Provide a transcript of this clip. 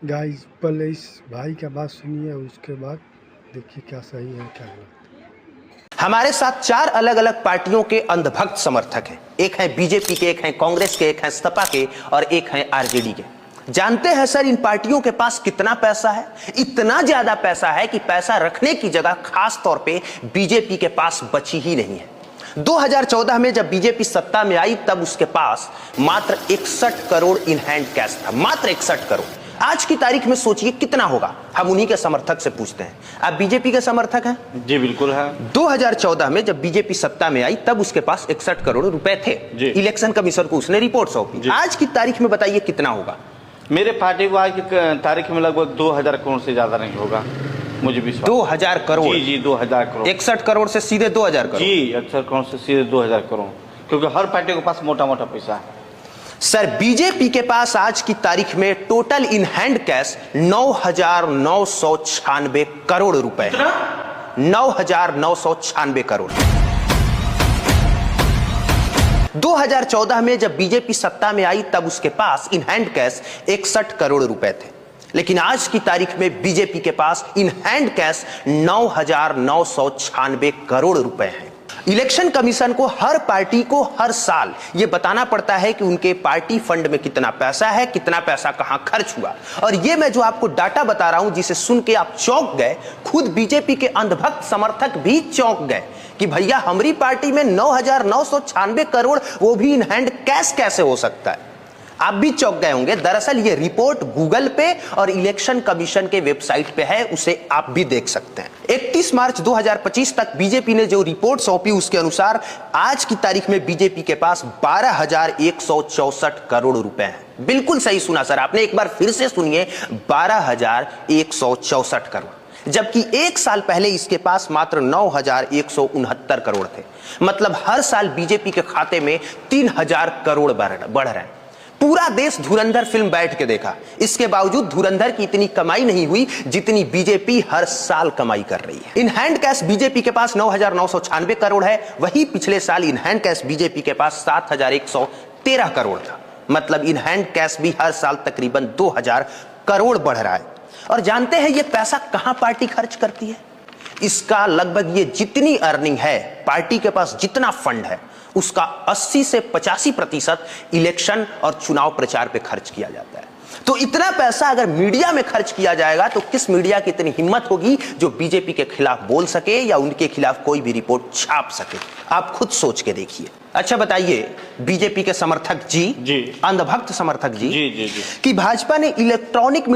Guys पहले इस भाई का बात सुनिए, उसके बाद देखिए क्या सही है क्या गलत। हमारे साथ चार अलग अलग पार्टियों के अंधभक्त समर्थक हैं। एक है बीजेपी के, एक है कांग्रेस के, एक है सपा के और एक है आरजेडी के। जानते हैं सर इन पार्टियों के पास कितना पैसा है? इतना ज्यादा पैसा है कि पैसा रखने की जगह खास तौर पे बीजेपी के पास बची ही नहीं है। 2014 में जब बीजेपी सत्ता में आई तब उसके पास मात्र 61 करोड़ इन हैंड कैश था, मात्र 61 करोड़। आज की तारीख में सोचिए कितना होगा। हम उन्हीं के समर्थक से पूछते हैं, आप बीजेपी के समर्थक हैं? जी बिल्कुल है। 2014 में जब बीजेपी सत्ता में आई तब उसके पास 61 करोड़ रुपए थे। इलेक्शन कमीशन को उसने रिपोर्ट सौंपी। आज की तारीख में बताइए कितना होगा? मेरे पार्टी को आज की तारीख में लगभग 2000 करोड़ से ज्यादा नहीं होगा, मुझे विश्वास। 2000 करोड़? जी 2000 करोड़। 61 करोड़ से सीधे 2000 करोड़? जी 61 करोड़ से सीधे 2000 करोड़, क्योंकि हर पार्टी के पास मोटा मोटा पैसा है। सर बीजेपी के पास आज की तारीख में total in hand cash 9,996 crore रुपए। 9,996 करोड़। 2014 में जब बीजेपी सत्ता में आई तब उसके पास इन हैंड कैश 61 करोड़ रुपए थे, लेकिन आज की तारीख में बीजेपी के पास इन हैंड कैश 9,996 करोड़ रुपए हैं। इलेक्शन कमीशन को हर पार्टी को हर साल यह बताना पड़ता है कि उनके पार्टी फंड में कितना पैसा है, कितना पैसा कहां खर्च हुआ। और ये मैं जो आपको डाटा बता रहा हूं जिसे सुन के आप चौंक गए, खुद बीजेपी के अंधभक्त समर्थक भी चौंक गए कि भैया हमारी पार्टी में 9,996 करोड़, वो भी इन हैंड कैश कैसे हो सकता है? आप भी चौंक गए होंगे। दरअसल ये रिपोर्ट गूगल पे और इलेक्शन कमीशन के वेबसाइट पे है, उसे आप भी देख सकते हैं। 31 मार्च 2025 तक बीजेपी ने जो रिपोर्ट सौंपी उसके अनुसार आज की तारीख में बीजेपी के पास 12,164 करोड़ रुपए हैं। बिल्कुल सही सुना सर आपने, एक बार फिर से सुनिए, 12,164 करोड़। जबकि एक साल पहले इसके पास मात्र 9,169 करोड़ थे। मतलब हर साल बीजेपी के खाते में 3,000 करोड़ बढ़ रहे हैं। पूरा देश धुरंधर फिल्म बैठ के देखा, इसके बावजूद धुरंधर की इतनी कमाई नहीं हुई जितनी बीजेपी हर साल कमाई कर रही है। इन हैंड कैश बीजेपी के पास 9,996 करोड़ है, वही पिछले साल इन हैंड कैश बीजेपी के पास 7,113 करोड़ था। मतलब इन हैंड कैश भी हर साल तकरीबन 2,000 करोड़ बढ़ रहा है। और जानते हैं ये पैसा कहां पार्टी खर्च करती है? इसका लगभग ये जितनी अर्निंग है, पार्टी के पास जितना फंड है, उसका 80 से 85% इलेक्शन और चुनाव प्रचार पे खर्च किया जाता है। तो इतना पैसा अगर मीडिया में खर्च किया जाएगा तो किस मीडिया की इतनी हिम्मत होगी जो बीजेपी के खिलाफ बोल सके या उनके खिलाफ कोई भी रिपोर्ट छाप सके? आप खुद सोच के देखिए। अच्छा बताइए बीजेपी के समर्थक जी, अंधभक्त समर्थक जी, जी, कि भाजपा ने इलेक्ट्रॉनिक